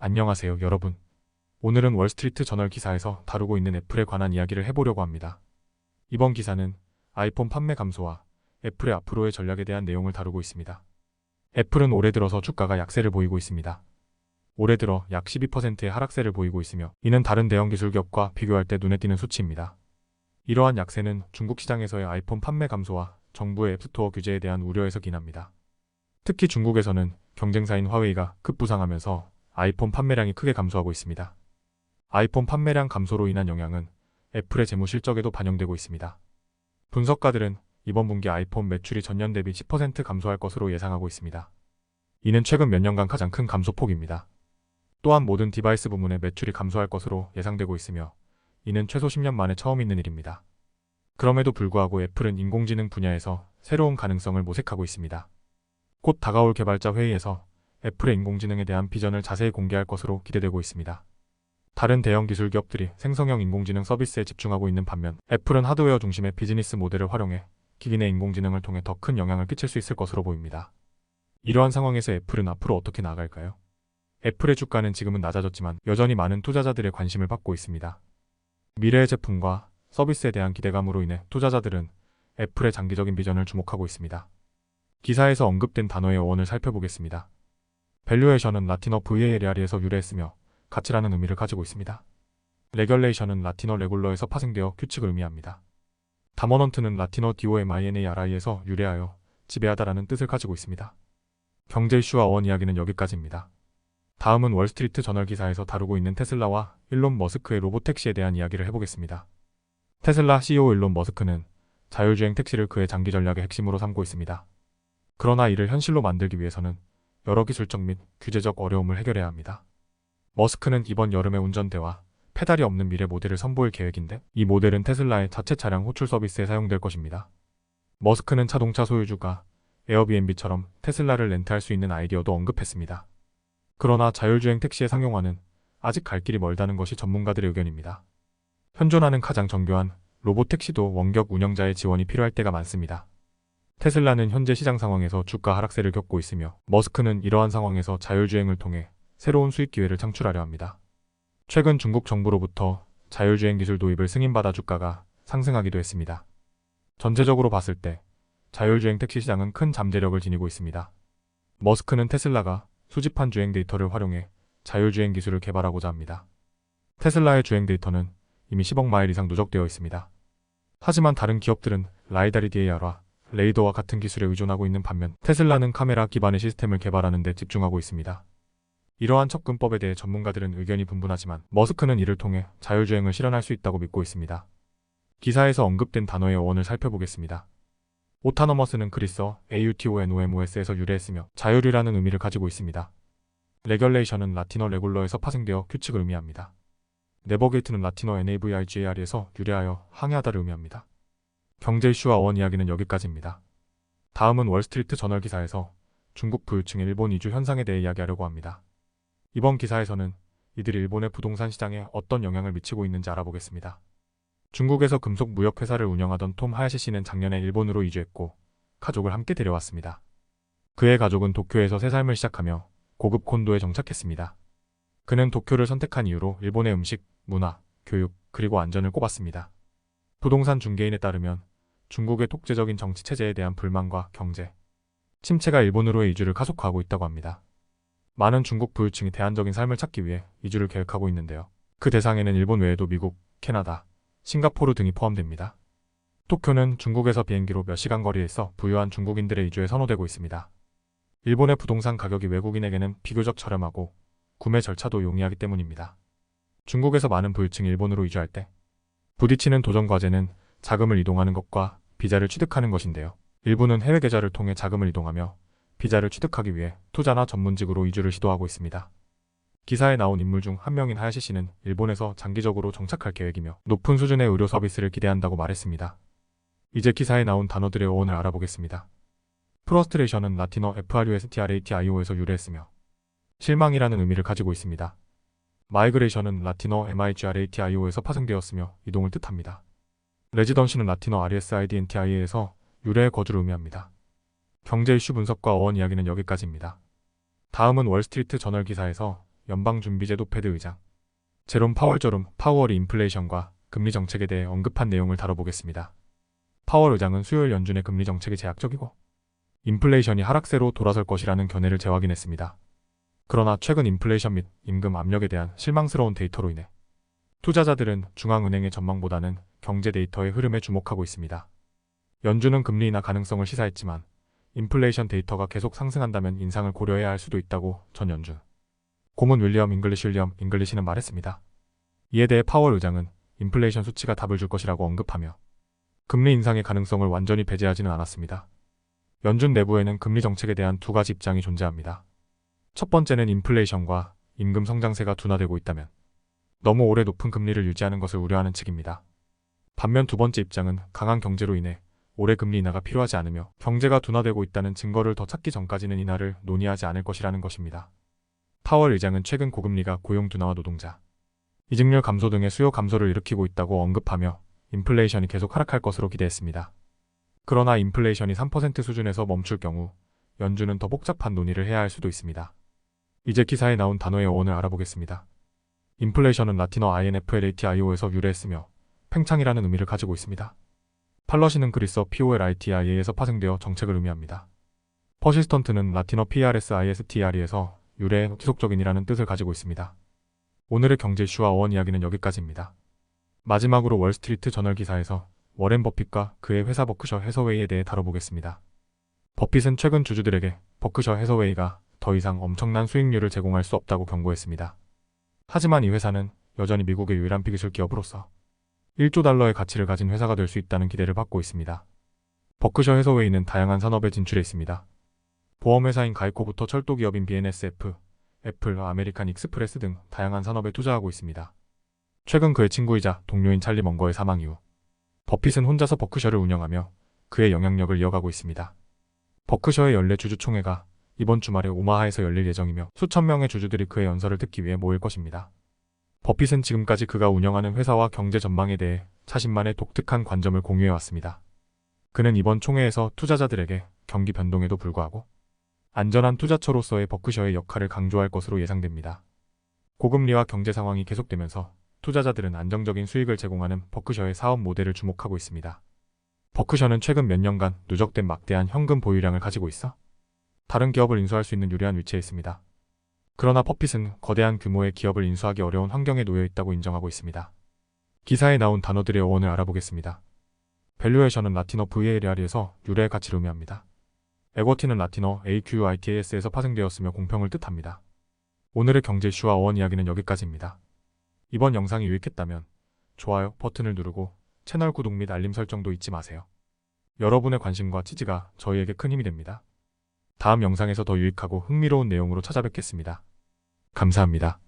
안녕하세요, 여러분. 오늘은 월스트리트 저널 기사에서 다루고 있는 애플에 관한 이야기를 해보려고 합니다. 이번 기사는 아이폰 판매 감소와 애플의 앞으로의 전략에 대한 내용을 다루고 있습니다. 애플은 올해 들어서 주가가 약세를 보이고 있습니다. 올해 들어 약 12%의 하락세를 보이고 있으며 이는 다른 대형 기술 기업과 비교할 때 눈에 띄는 수치입니다. 이러한 약세는 중국 시장에서의 아이폰 판매 감소와 정부의 앱스토어 규제에 대한 우려에서 기인합니다. 특히 중국에서는 경쟁사인 화웨이가 급부상하면서 아이폰 판매량이 크게 감소하고 있습니다. 아이폰 판매량 감소로 인한 영향은 애플의 재무 실적에도 반영되고 있습니다. 분석가들은 이번 분기 아이폰 매출이 전년 대비 10% 감소할 것으로 예상하고 있습니다. 이는 최근 몇 년간 가장 큰 감소폭입니다. 또한 모든 디바이스 부문의 매출이 감소할 것으로 예상되고 있으며 이는 최소 10년 만에 처음 있는 일입니다. 그럼에도 불구하고 애플은 인공지능 분야에서 새로운 가능성을 모색하고 있습니다. 곧 다가올 개발자 회의에서 애플의 인공지능에 대한 비전을 자세히 공개할 것으로 기대되고 있습니다. 다른 대형 기술 기업들이 생성형 인공지능 서비스에 집중하고 있는 반면 애플은 하드웨어 중심의 비즈니스 모델을 활용해 기기 내 인공지능을 통해 더 큰 영향을 끼칠 수 있을 것으로 보입니다. 이러한 상황에서 애플은 앞으로 어떻게 나아갈까요? 애플의 주가는 지금은 낮아졌지만 여전히 많은 투자자들의 관심을 받고 있습니다. 미래의 제품과 서비스에 대한 기대감으로 인해 투자자들은 애플의 장기적인 비전을 주목하고 있습니다. 기사에서 언급된 단어의 어원을 살펴보겠습니다. 밸류에이션은 라틴어 VALR에서 유래했으며 가치라는 의미를 가지고 있습니다. 레귤레이션은 라틴어 레굴러에서 파생되어 규칙을 의미합니다. 다머넌트는 라틴어 DOMINARI에서 유래하여 지배하다라는 뜻을 가지고 있습니다. 경제 이슈와 어원 이야기는 여기까지입니다. 다음은 월스트리트 저널 기사에서 다루고 있는 테슬라와 일론 머스크의 로봇택시에 대한 이야기를 해보겠습니다. 테슬라 CEO 일론 머스크는 자율주행 택시를 그의 장기 전략의 핵심으로 삼고 있습니다. 그러나 이를 현실로 만들기 위해서는 여러 기술적 및 규제적 어려움을 해결해야 합니다. 머스크는 이번 여름에 운전대와 페달이 없는 미래 모델을 선보일 계획인데 이 모델은 테슬라의 자체 차량 호출 서비스에 사용될 것입니다. 머스크는 자동차 소유주가 에어비앤비처럼 테슬라를 렌트할 수 있는 아이디어도 언급했습니다. 그러나 자율주행 택시의 상용화는 아직 갈 길이 멀다는 것이 전문가들의 의견입니다. 현존하는 가장 정교한 로봇택시도 원격 운영자의 지원이 필요할 때가 많습니다. 테슬라는 현재 시장 상황에서 주가 하락세를 겪고 있으며 머스크는 이러한 상황에서 자율주행을 통해 새로운 수익 기회를 창출하려 합니다. 최근 중국 정부로부터 자율주행 기술 도입을 승인받아 주가가 상승하기도 했습니다. 전체적으로 봤을 때 자율주행 택시 시장은 큰 잠재력을 지니고 있습니다. 머스크는 테슬라가 수집한 주행 데이터를 활용해 자율주행 기술을 개발하고자 합니다. 테슬라의 주행 데이터는 이미 10억 마일 이상 누적되어 있습니다. 하지만 다른 기업들은 라이다리 DAR와 레이더와 같은 기술에 의존하고 있는 반면 테슬라는 카메라 기반의 시스템을 개발하는 데 집중하고 있습니다. 이러한 접근법에 대해 전문가들은 의견이 분분하지만 머스크는 이를 통해 자율주행을 실현할 수 있다고 믿고 있습니다. 기사에서 언급된 단어의 어원을 살펴보겠습니다. 오타너머스는 그리스어 AUTONOMOS에서 유래했으며 자율이라는 의미를 가지고 있습니다. 레귤레이션은 라틴어 레굴러에서 파생되어 규칙을 의미합니다. 내버게이트는 라틴어 NAVIGAR에서 유래하여 항해하다를 의미합니다. 경제 이슈와 어원 이야기는 여기까지입니다. 다음은 월스트리트 저널 기사에서 중국 부유층의 일본 이주 현상에 대해 이야기하려고 합니다. 이번 기사에서는 이들이 일본의 부동산 시장에 어떤 영향을 미치고 있는지 알아보겠습니다. 중국에서 금속 무역 회사를 운영하던 톰 하야시 씨는 작년에 일본으로 이주했고 가족을 함께 데려왔습니다. 그의 가족은 도쿄에서 새 삶을 시작하며 고급 콘도에 정착했습니다. 그는 도쿄를 선택한 이유로 일본의 음식, 문화, 교육, 그리고 안전을 꼽았습니다. 부동산 중개인에 따르면 중국의 독재적인 정치 체제에 대한 불만과 경제 침체가 일본으로의 이주를 가속화하고 있다고 합니다. 많은 중국 부유층이 대안적인 삶을 찾기 위해 이주를 계획하고 있는데요. 그 대상에는 일본 외에도 미국, 캐나다, 싱가포르 등이 포함됩니다. 도쿄는 중국에서 비행기로 몇 시간 거리에 있어 부유한 중국인들의 이주에 선호되고 있습니다. 일본의 부동산 가격이 외국인에게는 비교적 저렴하고 구매 절차도 용이하기 때문입니다. 중국에서 많은 부유층이 일본으로 이주할 때 부딪히는 도전 과제는 자금을 이동하는 것과 비자를 취득하는 것인데요. 일부는 해외 계좌를 통해 자금을 이동하며 비자를 취득하기 위해 투자나 전문직으로 이주를 시도하고 있습니다. 기사에 나온 인물 중 한 명인 하야시 씨는 일본에서 장기적으로 정착할 계획이며 높은 수준의 의료 서비스를 기대한다고 말했습니다. 이제 기사에 나온 단어들의 어원을 알아보겠습니다. 프러스트레이션은 라틴어 FRUSTRATIO에서 유래했으며 실망이라는 의미를 가지고 있습니다. 마이그레이션은 라틴어 MIGRATIO에서 파생되었으며 이동을 뜻합니다. 레지던시는 라틴어 RESIDNTI에서 유래의 거주를 의미합니다. 경제 이슈 분석과 어원 이야기는 여기까지입니다. 다음은 월스트리트 저널 기사에서 연방준비제도 패드 의장 제롬 파월 파월이 인플레이션과 금리 정책에 대해 언급한 내용을 다뤄보겠습니다. 파월 의장은 수요일 연준의 금리 정책이 제약적이고 인플레이션이 하락세로 돌아설 것이라는 견해를 재확인했습니다. 그러나 최근 인플레이션 및 임금 압력에 대한 실망스러운 데이터로 인해 투자자들은 중앙은행의 전망보다는 경제 데이터의 흐름에 주목하고 있습니다. 연준은 금리 인하 가능성을 시사했지만 인플레이션 데이터가 계속 상승한다면 인상을 고려해야 할 수도 있다고 전 연준 고문 윌리엄 잉글리시는 말했습니다. 이에 대해 파월 의장은 인플레이션 수치가 답을 줄 것이라고 언급하며 금리 인상의 가능성을 완전히 배제하지는 않았습니다. 연준 내부에는 금리 정책에 대한 두 가지 입장이 존재합니다. 첫 번째는 인플레이션과 임금 성장세가 둔화되고 있다면 너무 오래 높은 금리를 유지하는 것을 우려하는 측입니다. 반면 두 번째 입장은 강한 경제로 인해 올해 금리 인하가 필요하지 않으며 경제가 둔화되고 있다는 증거를 더 찾기 전까지는 인하를 논의하지 않을 것이라는 것입니다. 파월 의장은 최근 고금리가 고용 둔화와 노동자, 이직률 감소 등의 수요 감소를 일으키고 있다고 언급하며 인플레이션이 계속 하락할 것으로 기대했습니다. 그러나 인플레이션이 3% 수준에서 멈출 경우 연준은 더 복잡한 논의를 해야 할 수도 있습니다. 이제 기사에 나온 단어의 어원을 알아보겠습니다. 인플레이션은 라틴어 INFLATIO에서 유래했으며 팽창이라는 의미를 가지고 있습니다. 팔러시는 그리스어 POLITIA에서 파생되어 정책을 의미합니다. 퍼시스턴트는 라틴어 PRSISTRE에서 유래 지속적인이라는 뜻을 가지고 있습니다. 오늘의 경제 이슈와 어원 이야기는 여기까지입니다. 마지막으로 월스트리트 저널 기사에서 워렌 버핏과 그의 회사 버크셔 해서웨이에 대해 다뤄보겠습니다. 버핏은 최근 주주들에게 버크셔 해서웨이가 더 이상 엄청난 수익률을 제공할 수 없다고 경고했습니다. 하지만 이 회사는 여전히 미국의 유일한 피기술 기업으로서 1조 달러의 가치를 가진 회사가 될 수 있다는 기대를 받고 있습니다. 버크셔 해서웨이는 다양한 산업에 진출해 있습니다. 보험회사인 가이코부터 철도기업인 BNSF, 애플, 아메리칸 익스프레스 등 다양한 산업에 투자하고 있습니다. 최근 그의 친구이자 동료인 찰리 먼거의 사망 이후 버핏은 혼자서 버크셔를 운영하며 그의 영향력을 이어가고 있습니다. 버크셔의 연례 주주총회가 이번 주말에 오마하에서 열릴 예정이며 수천 명의 주주들이 그의 연설을 듣기 위해 모일 것입니다. 버핏은 지금까지 그가 운영하는 회사와 경제 전망에 대해 자신만의 독특한 관점을 공유해왔습니다. 그는 이번 총회에서 투자자들에게 경기 변동에도 불구하고 안전한 투자처로서의 버크셔의 역할을 강조할 것으로 예상됩니다. 고금리와 경제 상황이 계속되면서 투자자들은 안정적인 수익을 제공하는 버크셔의 사업 모델을 주목하고 있습니다. 버크셔는 최근 몇 년간 누적된 막대한 현금 보유량을 가지고 있어 다른 기업을 인수할 수 있는 유리한 위치에 있습니다. 그러나 버핏은 거대한 규모의 기업을 인수하기 어려운 환경에 놓여 있다고 인정하고 있습니다. 기사에 나온 단어들의 어원을 알아보겠습니다. 밸류에이션은 라틴어 VALR에서 유래의 가치를 의미합니다. 에쿼티는 라틴어 AQUITAS에서 파생되었으며 공평을 뜻합니다. 오늘의 경제 이슈와 어원 이야기는 여기까지입니다. 이번 영상이 유익했다면 좋아요 버튼을 누르고 채널 구독 및 알림 설정도 잊지 마세요. 여러분의 관심과 지지가 저희에게 큰 힘이 됩니다. 다음 영상에서 더 유익하고 흥미로운 내용으로 찾아뵙겠습니다. 감사합니다.